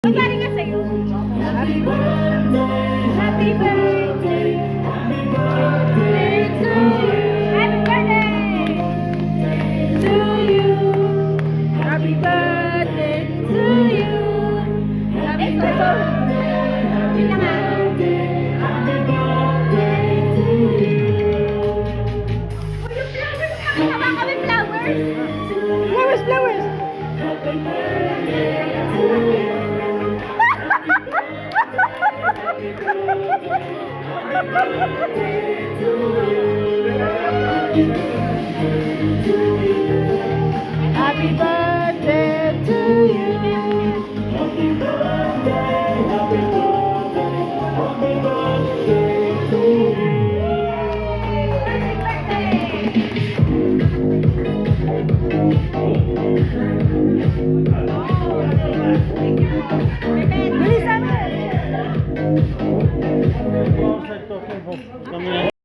Nangyari ka sa'yo? Happy birthday! Happy birthday! Happy birthday to you! Happy birthday to you! Happy birthday to you! Happy birthday! Yun na nga. Happy birthday to you! Oh, yung flowers! Nakakaba kami flowers! Flowers, flowers! Happy birthday to you! Happy birthday to you. Happy birthday, happy birthday, happy birthday to you. Happy birthday.